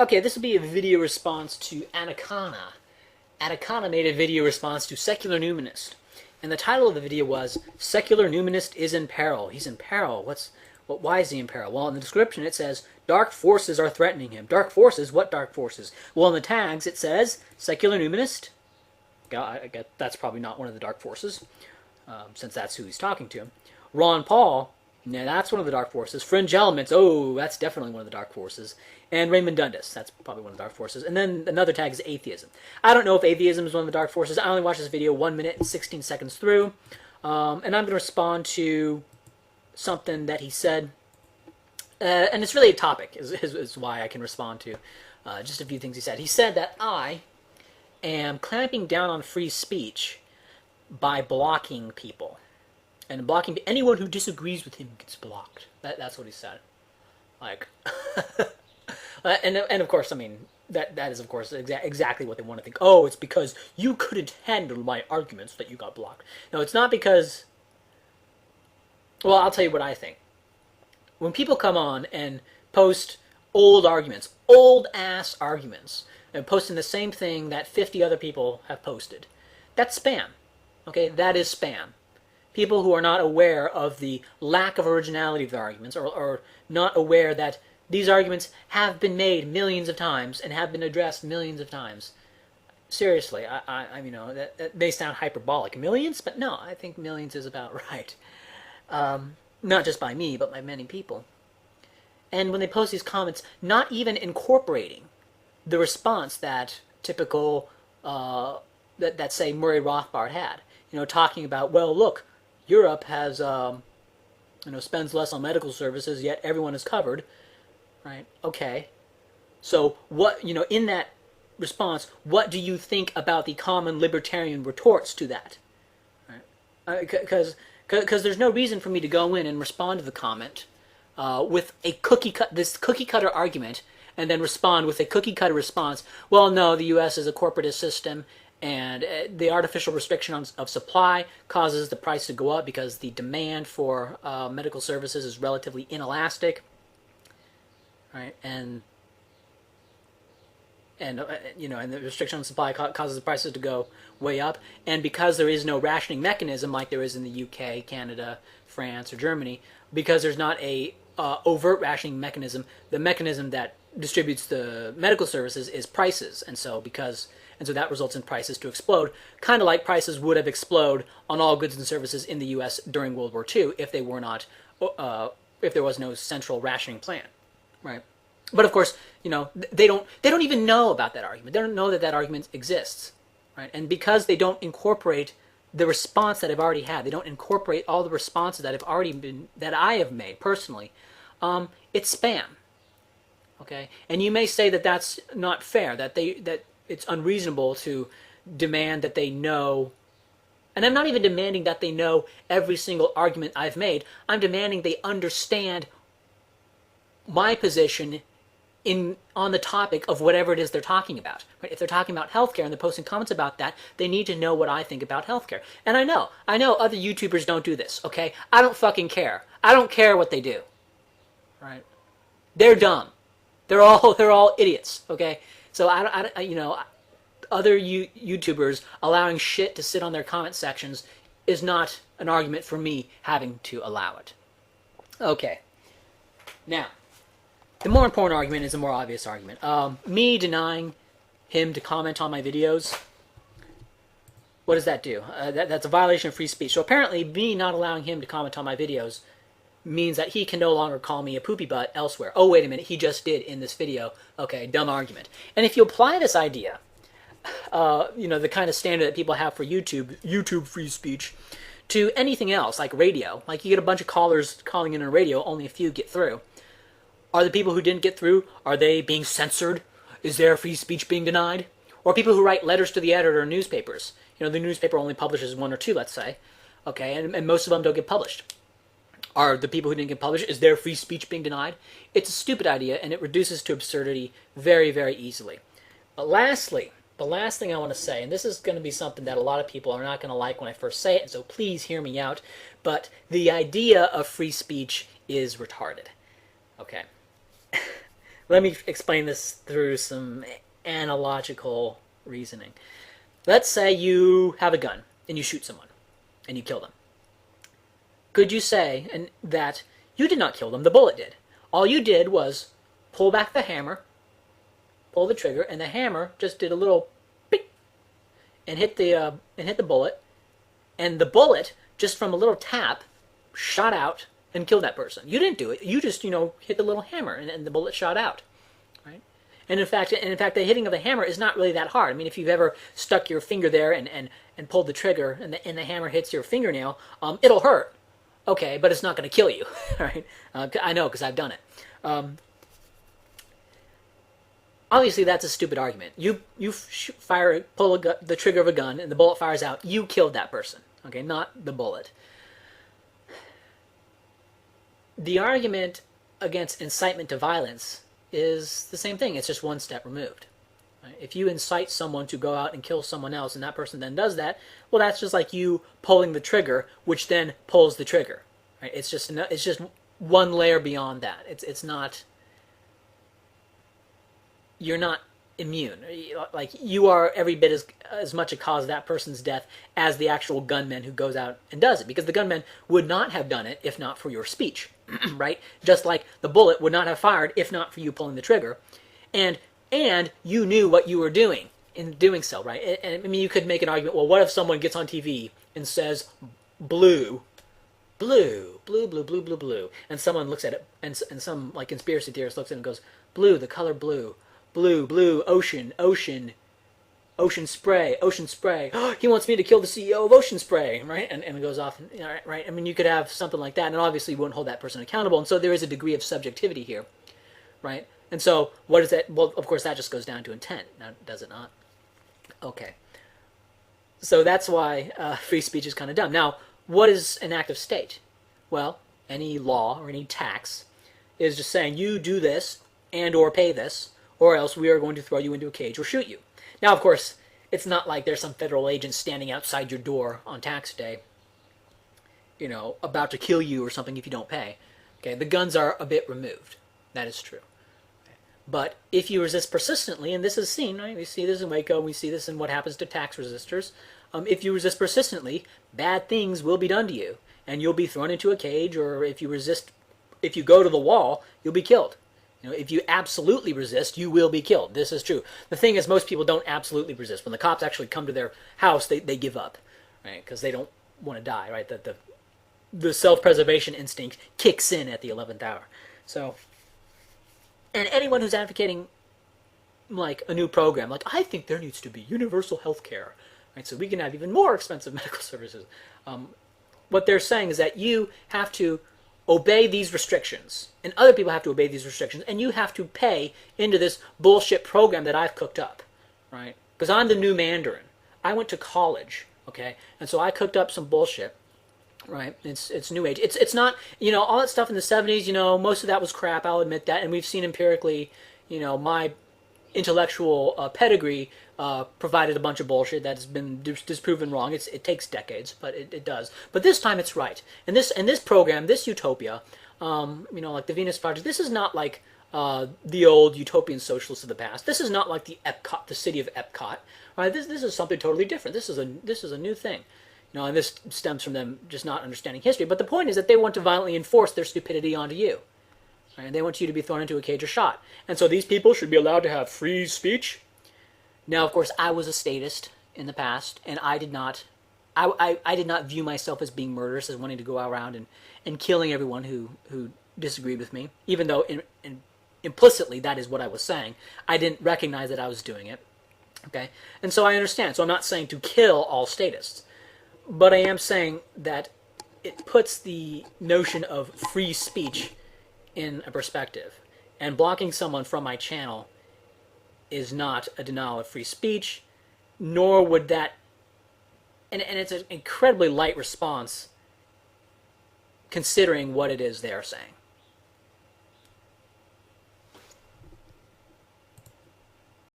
Okay, this will be a video response to Atticana. Atticana made a video response to Secular Numinist. And the title of the video was, Secular Numinist is in peril. He's in peril. Why is he in peril? Well, in the description it says, dark forces are threatening him. Dark forces? What dark forces? Well, in the tags it says, Secular Numinist. I guess that's probably not one of the dark forces, since that's who he's talking to. Ron Paul, yeah, that's one of the dark forces. Fringe Elements, oh, that's definitely one of the dark forces. And Raymond Dundas, that's probably one of the dark forces. And then another tag is atheism. I don't know if atheism is one of the dark forces. I only watched this video 1 minute and 16 seconds through. And I'm going to respond to something that he said. And it's really a topic, is why I can respond to just a few things he said. He said that I am clamping down on free speech by blocking people. And blocking anyone who disagrees with him gets blocked. That's what he said. Like, and of course, I mean, that is of course exactly what they want to think. Oh, it's because you couldn't handle my arguments that you got blocked. No, it's not because. Well, I'll tell you what I think. When people come on and post old arguments, old ass arguments, and posting the same thing that 50 other people have posted, that's spam. Okay, that is spam. People who are not aware of the lack of originality of their arguments, or not aware that these arguments have been made millions of times and have been addressed millions of times. Seriously, I you know, that may sound hyperbolic. Millions? But no, I think millions is about right. Not just by me, but by many people. And when they post these comments, not even incorporating the response that typical, that say Murray Rothbard had. You know, talking about, well, look, Europe has, spends less on medical services, yet everyone is covered, right? Okay. So what, in that response, what do you think about the common libertarian retorts to that? Right? Because there's no reason for me to go in and respond to the comment with a cookie cutter argument, and then respond with a cookie cutter response. Well, no, the U.S. is a corporatist system, and the artificial restriction of supply causes the price to go up because the demand for medical services is relatively inelastic, right? And the restriction on supply causes the prices to go way up. And because there is no rationing mechanism like there is in the UK, Canada, France, or Germany, because there's not a overt rationing mechanism, the mechanism that distributes the medical services is prices, and so that results in prices to explode, kind of like prices would have exploded on all goods and services in the U.S. during World War II if they were not, if there was no central rationing plan, right? But of course, they don't even know about that argument. They don't know that argument exists, right? And because they don't incorporate the response that I've already had, they don't incorporate all the responses that I have made personally. It's spam. Okay, and you may say that that's not fair, that it's unreasonable to demand that they know, and I'm not even demanding that they know every single argument I've made. I'm demanding they understand my position on the topic of whatever it is they're talking about. Right? If they're talking about healthcare and they're posting comments about that, they need to know what I think about healthcare. And I know other YouTubers don't do this. Okay, I don't fucking care. I don't care what they do. Right? They're dumb. They're all idiots. Okay, so other YouTubers allowing shit to sit on their comment sections is not an argument for me having to allow it. Okay, now. The more important argument is a more obvious argument. Me denying him to comment on my videos, what does that do? That's a violation of free speech. So apparently me not allowing him to comment on my videos means that he can no longer call me a poopy butt elsewhere. Oh, wait a minute, he just did in this video. Okay, dumb argument. And if you apply this idea, the kind of standard that people have for YouTube free speech, to anything else, like radio, like you get a bunch of callers calling in on radio, only a few get through. Are the people who didn't get through, are they being censored? Is their free speech being denied? Or people who write letters to the editor in newspapers. The newspaper only publishes one or two, let's say. Okay, and most of them don't get published. Are the people who didn't get published, is their free speech being denied? It's a stupid idea, and it reduces to absurdity very, very easily. But lastly, the last thing I want to say, and this is going to be something that a lot of people are not going to like when I first say it, and so please hear me out, but the idea of free speech is retarded. Okay. Let me explain this through some analogical reasoning. Let's say you have a gun and you shoot someone and you kill them. Could you say that you did not kill them, the bullet did? All you did was pull back the hammer, pull the trigger, and the hammer just did a little beep and hit the bullet, and the bullet just from a little tap shot out and killed that person. You didn't do it. You just hit the little hammer and the bullet shot out, right? And in fact, the hitting of the hammer is not really that hard. I mean, if you've ever stuck your finger there and pulled the trigger and the hammer hits your fingernail, it'll hurt. Okay, but it's not going to kill you, right? I know because I've done it. Obviously, that's a stupid argument. You pull the trigger of a gun and the bullet fires out. You killed that person, okay, not the bullet. The argument against incitement to violence is the same thing. It's just one step removed. Right? If you incite someone to go out and kill someone else and that person then does that, well, that's just like you pulling the trigger, which then pulls the trigger. Right? It's just one layer beyond that. It's not. You're not immune. Like, you are every bit as much a cause of that person's death as the actual gunman who goes out and does it, because the gunman would not have done it if not for your speech, right? Just like the bullet would not have fired if not for you pulling the trigger, and you knew what you were doing in doing so, right? And I mean, you could make an argument. Well, what if someone gets on TV and says blue, blue, blue, blue, blue, blue, blue, and someone looks at it, and some like conspiracy theorist looks at it and goes, blue, the color blue. Blue, blue, ocean, ocean, ocean spray, ocean spray. He wants me to kill the CEO of Ocean Spray, right? And it goes off, right? I mean, you could have something like that, and obviously you wouldn't hold that person accountable, and so there is a degree of subjectivity here, right? And so what is that? Well, of course, that just goes down to intent, now, does it not? Okay. So that's why free speech is kind of dumb. Now, what is an active state? Well, any law or any tax is just saying you do this and or pay this, or else we are going to throw you into a cage or shoot you. Now, of course, it's not like there's some federal agent standing outside your door on tax day, about to kill you or something if you don't pay. Okay, the guns are a bit removed. That is true. But if you resist persistently, and this is seen, right? We see this in Waco, we see this in what happens to tax resistors. If you resist persistently, bad things will be done to you, and you'll be thrown into a cage, or if you go to the wall, you'll be killed. If you absolutely resist, you will be killed. This is true. The thing is, most people don't absolutely resist. When the cops actually come to their house, they give up, right? Because they don't want to die, right? The self-preservation instinct kicks in at the 11th hour. So, and anyone who's advocating like a new program, like, I think there needs to be universal health care, right? So we can have even more expensive medical services. What they're saying is that you have to obey these restrictions, and other people have to obey these restrictions, and you have to pay into this bullshit program that I've cooked up, right? Because I'm the new Mandarin. I went to college, okay? And so I cooked up some bullshit, right? It's new age. It's not, all that stuff in the 70s, most of that was crap, I'll admit that, and we've seen empirically, my intellectual pedigree provided a bunch of bullshit that's been disproven wrong. It takes decades, but it does. But this time it's right. And this program, this utopia, like the Venus Project, this is not like the old utopian socialists of the past. This is not like the city of Epcot. Right? This is something totally different. This is a new thing. And this stems from them just not understanding history. But the point is that they want to violently enforce their stupidity onto you. Right? And they want you to be thrown into a cage or shot. And so these people should be allowed to have free speech. Now, of course, I was a statist in the past, and I did not view myself as being murderous, as wanting to go around and killing everyone who disagreed with me, even though implicitly that is what I was saying. I didn't recognize that I was doing it. Okay? And so I understand. So I'm not saying to kill all statists, but I am saying that it puts the notion of free speech in a perspective. And blocking someone from my channel is not a denial of free speech, nor would that, and it's an incredibly light response considering what it is they're saying.